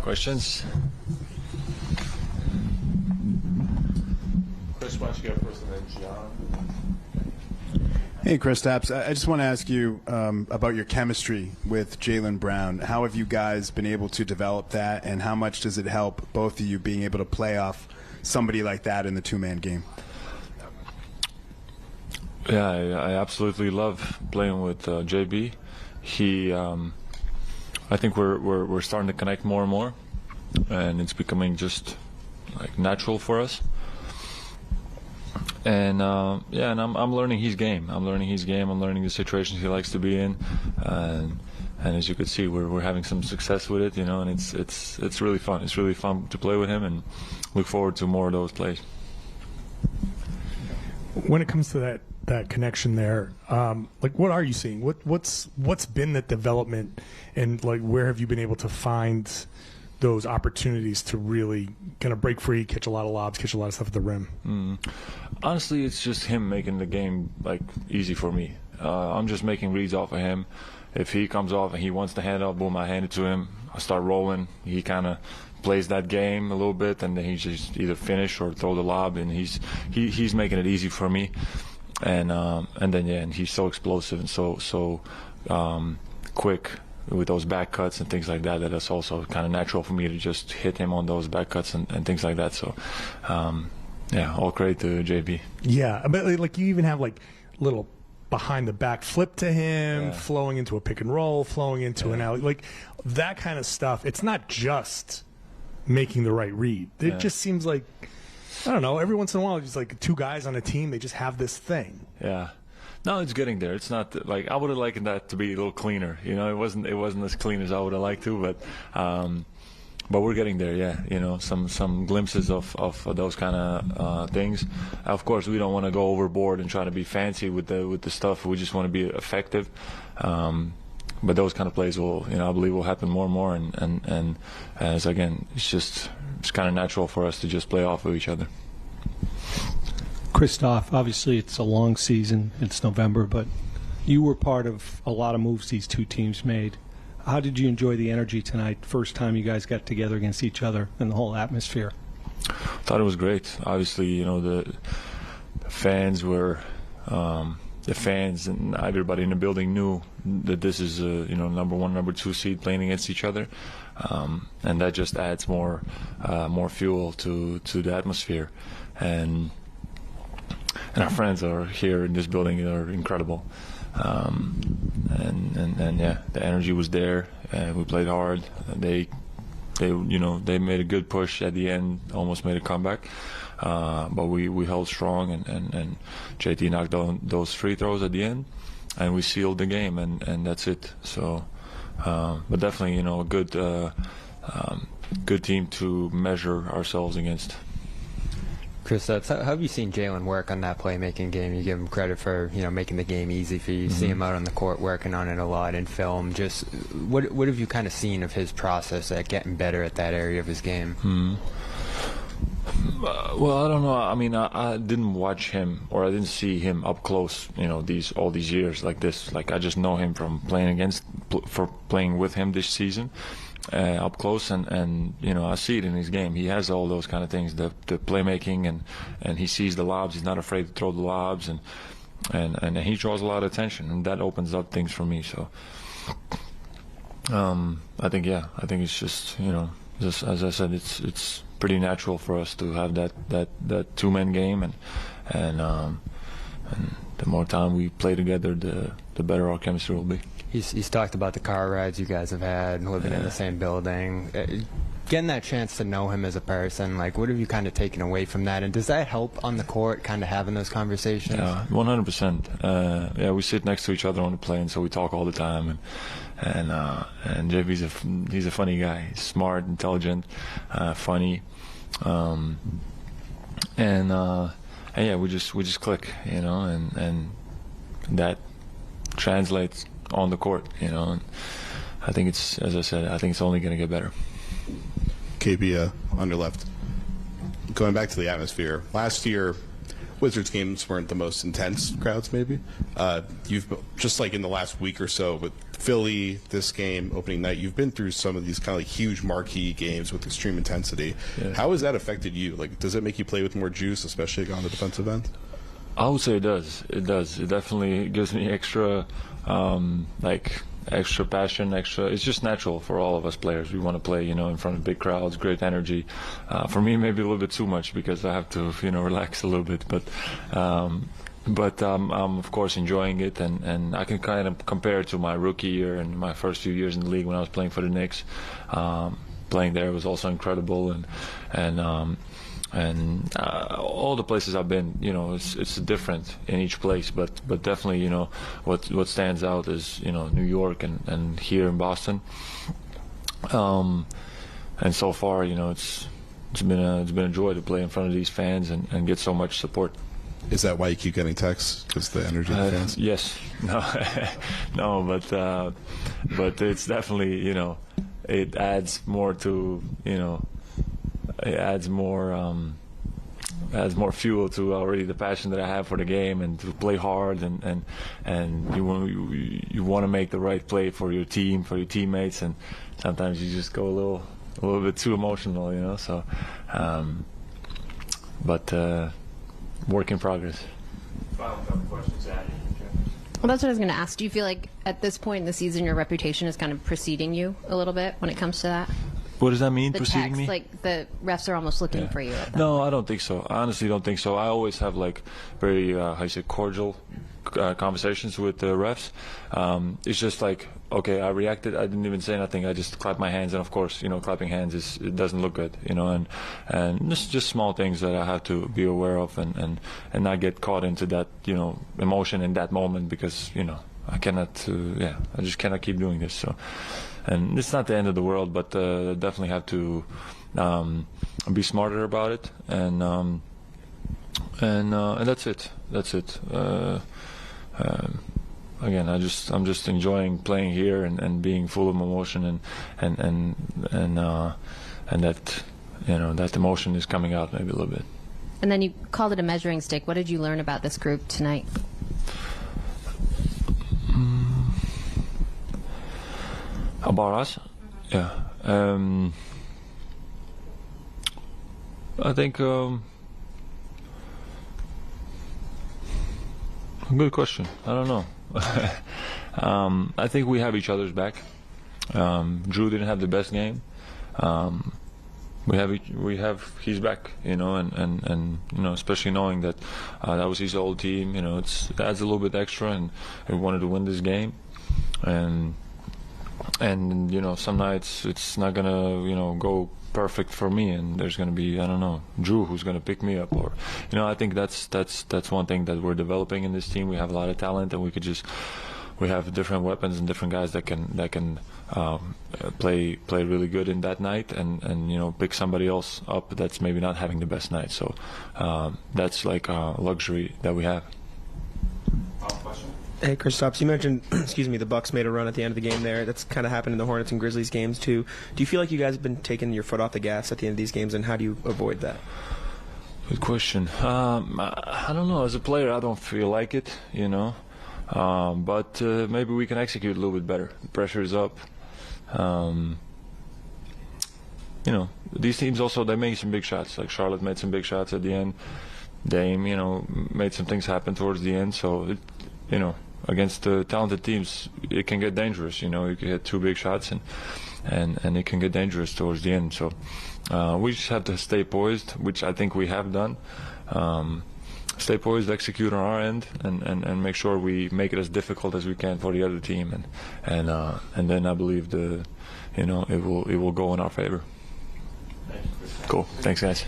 Questions? Chris, why don't you go first and then John? Hey, Kristaps. I just want to ask you about your chemistry with Jaylen Brown. How have you guys been able to develop that, and how much does it help both of you being able to play off somebody like that in the two-man game? Yeah, I absolutely love playing with JB. I think we're starting to connect more and more, and it's becoming just like natural for us. And and I'm learning his game. I'm learning the situations he likes to be in, and as you could see, we're having some success with it, and it's really fun. It's really fun to play with him, and look forward to more of those plays. When it comes to that connection there, like what are you seeing? What's been the development, and like where have you been able to find those opportunities to really kind of break free, catch a lot of lobs, catch a lot of stuff at the rim? Honestly, it's just him making the game like easy for me. I'm just making reads off of him. If he comes off and he wants to hand off, boom, I hand it to him. I start rolling. He kind of plays that game a little bit, and then he just either finish or throw the lob, and he's making it easy for me. And he's so explosive and so quick with those back cuts and things like that, that's also kind of natural for me to just hit him on those back cuts and things like that. So, all credit to JB. Yeah, but like you even have like little behind the back flip to him, flowing into a pick and roll, flowing into an alley, like that kind of stuff. It's not just making the right read. It just seems like, I don't know, every once in a while, just like two guys on a team, they just have this thing. Yeah. No, it's getting there. It's not like I would have liked that to be a little cleaner. It wasn't as clean as I would have liked to, but we're getting there. Yeah, some glimpses of those kind of things. Of course, we don't want to go overboard and try to be fancy with the stuff. We just want to be effective. But those kind of plays will, I believe, will happen more and more. And as again, it's kind of natural for us to just play off of each other. Kristaps, obviously it's a long season, it's November, but you were part of a lot of moves these two teams made. How did you enjoy the energy tonight, first time you guys got together against each other, and the whole atmosphere? Thought it was great. Obviously, the fans were the fans and everybody in the building knew that this is a number one, number two seed playing against each other, and that just adds more fuel to the atmosphere. And our friends are here in this building are incredible, the energy was there. We played hard. They made a good push at the end, almost made a comeback, but we held strong, and JT knocked down those free throws at the end, and we sealed the game, and that's it. So, but definitely, a good team to measure ourselves against. Kristaps, how have you seen Jaylen work on that playmaking game? You give him credit for making the game easy for you. You see him out on the court working on it a lot in film. Just what have you kind of seen of his process at getting better at that area of his game? Well, I don't know. I mean, I didn't watch him, or I didn't see him up close. All these years like this. Like I just know him from playing with him this season. Up close, and I see it in his game. He has all those kind of things, the playmaking, and he sees the lobs. He's not afraid to throw the lobs, and he draws a lot of attention, and that opens up things for me. So I think it's just just as I said, it's pretty natural for us to have that two-man game, and the more time we play together, the better our chemistry will be. He's talked about the car rides you guys have had, living in the same building. Getting that chance to know him as a person, like, what have you kind of taken away from that? And does that help on the court, kind of having those conversations? Yeah, 100%. We sit next to each other on the plane, so we talk all the time. And JB's he's a funny guy. He's smart, intelligent, funny. We just click, and that translates on the court, and I think it's, as I said, I think it's only going to get better. KB on your left. Going back to the atmosphere, last year Wizards games weren't the most intense crowds, maybe. You've just like in the last week or so with Philly, this game, opening night, you've been through some of these kind of like huge marquee games with extreme intensity. Yeah. How has that affected you? Like, does it make you play with more juice, especially on the defensive end? I would say it does. It does. It definitely gives me extra, extra passion, extra. It's just natural for all of us players. We want to play, in front of big crowds, great energy. For me, maybe a little bit too much because I have to, relax a little bit. But I'm of course enjoying it, and I can kind of compare it to my rookie year and my first few years in the league when I was playing for the Knicks. Playing there was also incredible, and all the places I've been, it's different in each place, but definitely, what stands out is, New York and here in Boston. And so far, it's been a joy to play in front of these fans and get so much support. Is that why you keep getting texts? Because the energy of the fans? Yes. No, but it's definitely, it adds more to, it adds more fuel to already the passion that I have for the game and to play hard and you want to make the right play for your team, for your teammates, and sometimes you just go a little bit too emotional, so but work in progress. Final couple questions, Addy. Well, that's what I was going to ask. Do you feel like at this point in the season your reputation is kind of preceding you a little bit when it comes to that? What does that mean, the preceding text, me? like the refs are almost looking for you at that No, point. I don't think so. I honestly don't think so. I always have very cordial conversations with the refs. It's just okay, I reacted. I didn't even say nothing. I just clapped my hands, and of course, clapping hands it doesn't look good, and this is just small things that I have to be aware of and not get caught into that, emotion in that moment because, I cannot, I just cannot keep doing this. So, and it's not the end of the world, but definitely have to be smarter about it, and that's it. That's it. Again, I'm just enjoying playing here and being full of emotion and that that emotion is coming out maybe a little bit. And then you called it a measuring stick. What did you learn about this group tonight? About us? Yeah. I think good question. I don't know. I think we have each other's back. Drew didn't have the best game. We have his back, and especially knowing that that was his old team. It adds a little bit extra, and we wanted to win this game, and some nights it's not gonna go perfect for me, and there's going to be, I don't know, Drew who's going to pick me up, or I think that's one thing that we're developing in this team. We have a lot of talent, and we have different weapons and different guys that can play really good in that night, and pick somebody else up that's maybe not having the best night. So that's like a luxury that we have. Hey, Kristaps, you mentioned, the Bucks made a run at the end of the game there. That's kind of happened in the Hornets and Grizzlies games, too. Do you feel like you guys have been taking your foot off the gas at the end of these games, and how do you avoid that? Good question. I don't know. As a player, I don't feel like it, but maybe we can execute a little bit better. The pressure is up. These teams also, they make some big shots. Like Charlotte made some big shots at the end. Dame, made some things happen towards the end. So, against the talented teams, it can get dangerous. You can hit two big shots, and it can get dangerous towards the end. So we just have to stay poised, which I think we have done. Stay poised, execute on our end, and make sure we make it as difficult as we can for the other team, and then I believe it will go in our favor. Cool. Thanks, guys.